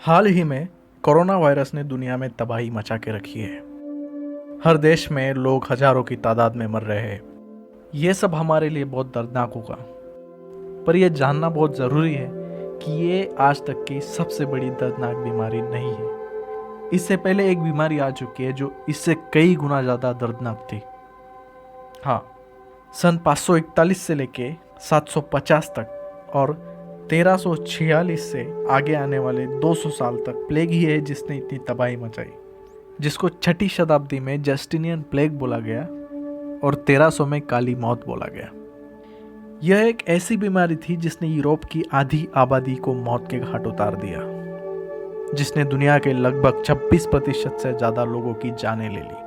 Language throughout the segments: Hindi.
हाल ही में कोरोना वायरस ने दुनिया में तबाही मचा के रखी है। हर देश में लोग हजारों की तादाद में मर रहे हैं। ये सब हमारे लिए बहुत दर्दनाक होगा, पर यह जानना बहुत ज़रूरी है कि ये आज तक की सबसे बड़ी दर्दनाक बीमारी नहीं है। इससे पहले एक बीमारी आ चुकी है जो इससे कई गुना ज़्यादा दर्दनाक थी। हाँ, सन 541 से लेके 750 तक और 1346 से आगे आने वाले 200 साल तक प्लेग ही है जिसने इतनी तबाही मचाई, जिसको छठी शताब्दी में जस्टिनियन प्लेग बोला गया और 1300 में काली मौत बोला गया। यह एक ऐसी बीमारी थी जिसने यूरोप की आधी आबादी को मौत के घाट उतार दिया, जिसने दुनिया के लगभग 26% से ज़्यादा लोगों की जानें ले ली,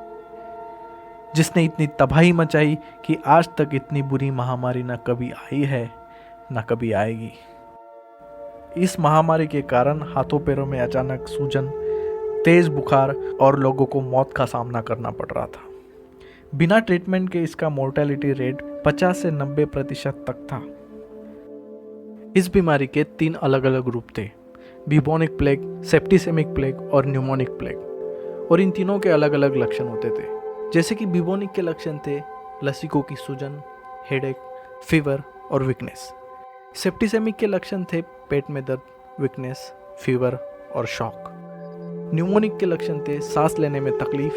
जिसने इतनी तबाही मचाई कि आज तक इतनी बुरी महामारी न कभी आई है न कभी आएगी। इस महामारी के कारण हाथों पैरों में अचानक सूजन, तेज बुखार और लोगों को मौत का सामना करना पड़ रहा था। बिना ट्रीटमेंट के इसका मोर्टेलिटी रेट 50 से 90% तक था। इस बीमारी के 3 अलग अलग रूप थे: ब्यूबोनिक प्लेग, सेप्टिसेमिक प्लेग और न्यूमोनिक प्लेग। और इन तीनों के अलग अलग लक्षण होते थे। जैसे कि ब्यूबोनिक के लक्षण थे लसीकों की सूजन, हेडेक, फीवर और वीकनेस। सेप्टिसेमिक के लक्षण थे पेट में दर्द, वीकनेस, फीवर और शॉक। न्यूमोनिक के लक्षण थे सांस लेने में तकलीफ,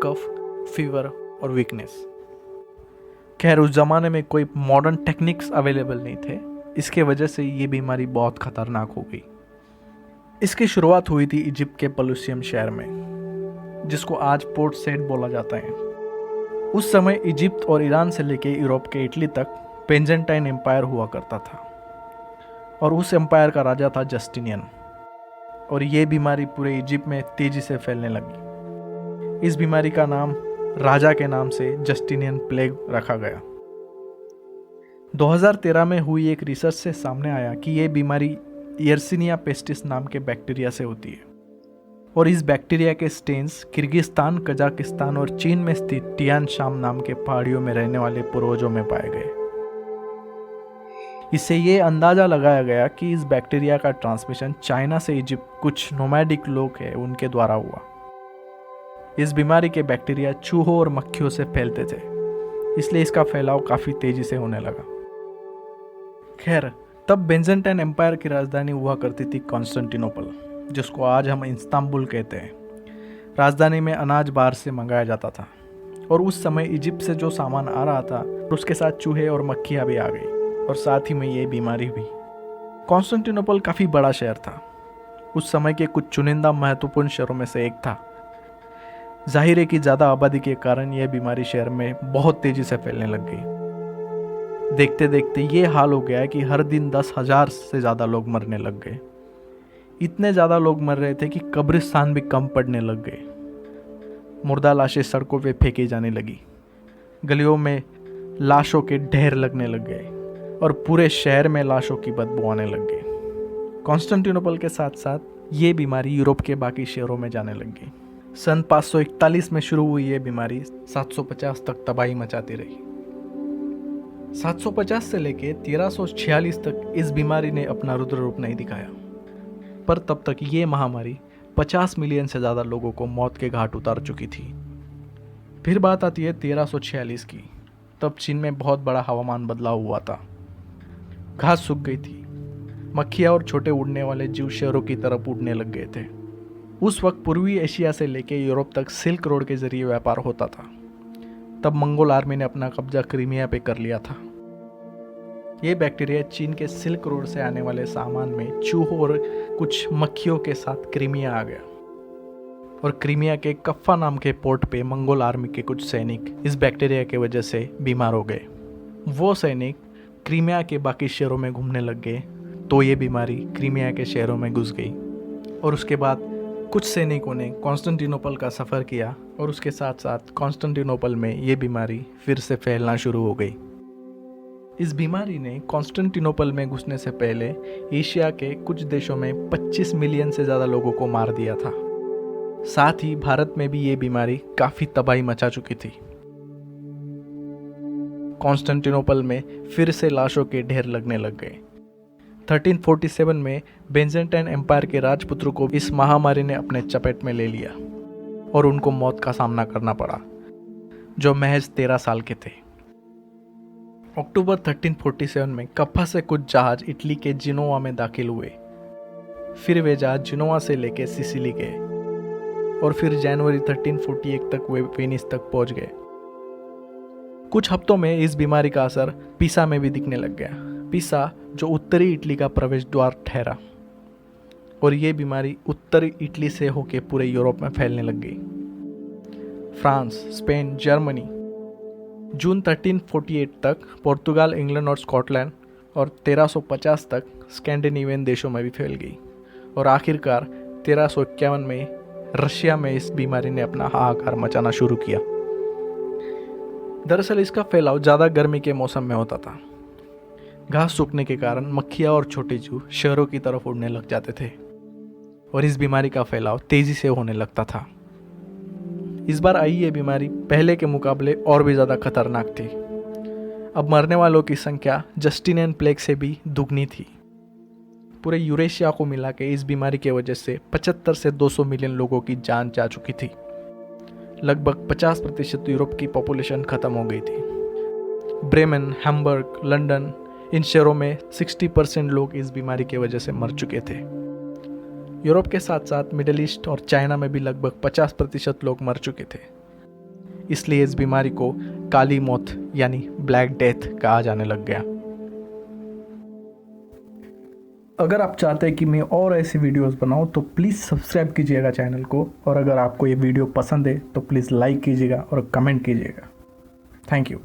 कफ, फीवर और वीकनेस। खैर, उस जमाने में कोई मॉडर्न टेक्निक्स अवेलेबल नहीं थे, इसके वजह से ये बीमारी बहुत खतरनाक हो गई। इसकी शुरुआत हुई थी इजिप्ट के पलूसियम शहर में, जिसको आज पोर्ट सेड बोला जाता है। उस समय इजिप्ट और ईरान से लेके यूरोप के इटली तक बेंजेंटाइन एम्पायर हुआ करता था और उस एम्पायर का राजा था जस्टिनियन। और ये बीमारी पूरे इजिप्ट में तेजी से फैलने लगी। इस बीमारी का नाम राजा के नाम से जस्टिनियन प्लेग रखा गया। 2013 में हुई एक रिसर्च से सामने आया कि ये बीमारी यर्सिनिया पेस्टिस नाम के बैक्टीरिया से होती है और इस बैक्टीरिया के स्टेन्स किर्गिस्तान, कजाकिस्तान और चीन में स्थित टियान शाम नाम के पहाड़ियों में रहने वाले पूर्वजों में पाए गए। इससे ये अंदाज़ा लगाया गया कि इस बैक्टीरिया का ट्रांसमिशन चाइना से इजिप्ट कुछ नोमैडिक लोग हैं उनके द्वारा हुआ। इस बीमारी के बैक्टीरिया चूहों और मक्खियों से फैलते थे, इसलिए इसका फैलाव काफ़ी तेजी से होने लगा। खैर, तब बेंजेंटाइन एम्पायर की राजधानी हुआ करती थी कॉन्स्टेंटिनोपल, जिसको आज हम इस्तांबुल कहते हैं। राजधानी में अनाज बाहर से मंगाया जाता था और उस समय इजिप्ट से जो सामान आ रहा था उसके साथ चूहे और मक्खियाँ भी आ गई और साथ ही में ये बीमारी भी। कॉन्स्टेंटिनोपल काफ़ी बड़ा शहर था, उस समय के कुछ चुनिंदा महत्वपूर्ण शहरों में से एक था। जाहिर है कि ज़्यादा आबादी के कारण यह बीमारी शहर में बहुत तेज़ी से फैलने लग गई। देखते देखते ये हाल हो गया कि हर दिन 10,000 से ज़्यादा लोग मरने लग गए। इतने ज़्यादा लोग मर रहे थे कि कब्रिस्तान भी कम पड़ने लग गए। मुर्दा लाशें सड़कों पे फेंकी जाने लगी, गलियों में लाशों के ढेर लगने लग गए और पूरे शहर में लाशों की बदबू आने लग गई। कॉन्स्टेंटिनोपल के साथ साथ ये बीमारी यूरोप के बाकी शहरों में जाने लग गई। सन 541 में शुरू हुई ये बीमारी 750 तक तबाही मचाती रही। 750 से लेके 1346 तक इस बीमारी ने अपना रुद्र रूप नहीं दिखाया, पर तब तक ये महामारी 50 मिलियन से ज़्यादा लोगों को मौत के घाट उतार चुकी थी। फिर बात आती है 1346 की। तब चीन में बहुत बड़ा हवामान बदलाव हुआ था। घास सूख गई थी, मक्खियाँ और छोटे उड़ने वाले जीव शहरों की तरफ उड़ने लग गए थे। उस वक्त पूर्वी एशिया से लेकर यूरोप तक सिल्क रोड के जरिए व्यापार होता था। तब मंगोल आर्मी ने अपना कब्जा क्रीमिया पे कर लिया था। ये बैक्टीरिया चीन के सिल्क रोड से आने वाले सामान में चूहों और कुछ मक्खियों के साथ क्रीमिया आ गया और क्रीमिया के कफ्फा नाम के पोर्ट पे मंगोल आर्मी के कुछ सैनिक इस बैक्टीरिया की वजह से बीमार हो गए। वो सैनिक क्रीमिया के बाकी शहरों में घूमने लग गए, तो ये बीमारी क्रीमिया के शहरों में घुस गई और उसके बाद कुछ सैनिकों ने कॉन्स्टेंटिनोपल का सफ़र किया और उसके साथ साथ कॉन्स्टेंटिनोपल में ये बीमारी फिर से फैलना शुरू हो गई। इस बीमारी ने कॉन्स्टेंटिनोपल में घुसने से पहले एशिया के कुछ देशों में 25 मिलियन से ज़्यादा लोगों को मार दिया था। साथ ही भारत में भी ये बीमारी काफ़ी तबाही मचा चुकी थी। कॉन्स्टेंटिनोपल में फिर से लाशों के ढेर लगने लग गए। 1347 में बेंजेंटाइन एम्पायर के राजपुत्रों को इस महामारी ने अपने चपेट में ले लिया और उनको मौत का सामना करना पड़ा, जो महज 13 साल के थे। अक्टूबर 1347 में कप्पा से कुछ जहाज इटली के जिनोवा में दाखिल हुए। फिर वे जहाज जिनोवा से लेकर सिसिली गए और फिर जनवरी 1348 तक वे वेनिस तक पहुंच गए। कुछ हफ्तों में इस बीमारी का असर पिसा में भी दिखने लग गया। पिसा जो उत्तरी इटली का प्रवेश द्वार ठहरा और ये बीमारी उत्तरी इटली से होकर पूरे यूरोप में फैलने लग गई। France, Spain, Germany. जून 1348 तक पुर्तगाल, इंग्लैंड और स्कॉटलैंड और 1350 तक स्कैंडिनेवियन देशों में भी फैल गई और आखिरकार 1351 में रशिया में इस बीमारी ने अपना हाहाकार मचाना शुरू किया। दरअसल इसका फैलाव ज़्यादा गर्मी के मौसम में होता था। घास सूखने के कारण मक्खियाँ और छोटे चूहे शहरों की तरफ उड़ने लग जाते थे और इस बीमारी का फैलाव तेजी से होने लगता था। इस बार आई ये बीमारी पहले के मुकाबले और भी ज़्यादा खतरनाक थी। अब मरने वालों की संख्या जस्टिनियन प्लेग से भी दुगनी थी। पूरे यूरेशिया को मिला के इस बीमारी की वजह से 75 से 200 मिलियन लोगों की जान जा चुकी थी। लगभग 50% यूरोप की पॉपुलेशन खत्म हो गई थी। ब्रेमेन, हैम्बर्ग, लंदन, इन शहरों में 60% लोग इस बीमारी की वजह से मर चुके थे। यूरोप के साथ साथ मिडिल ईस्ट और चाइना में भी लगभग 50% लोग मर चुके थे। इसलिए इस बीमारी को काली मौत यानी ब्लैक डेथ कहा जाने लग गया। अगर आप चाहते हैं कि मैं और ऐसी वीडियोस बनाऊं तो प्लीज़ सब्सक्राइब कीजिएगा चैनल को, और अगर आपको ये वीडियो पसंद है तो प्लीज़ लाइक कीजिएगा और कमेंट कीजिएगा। Thank you.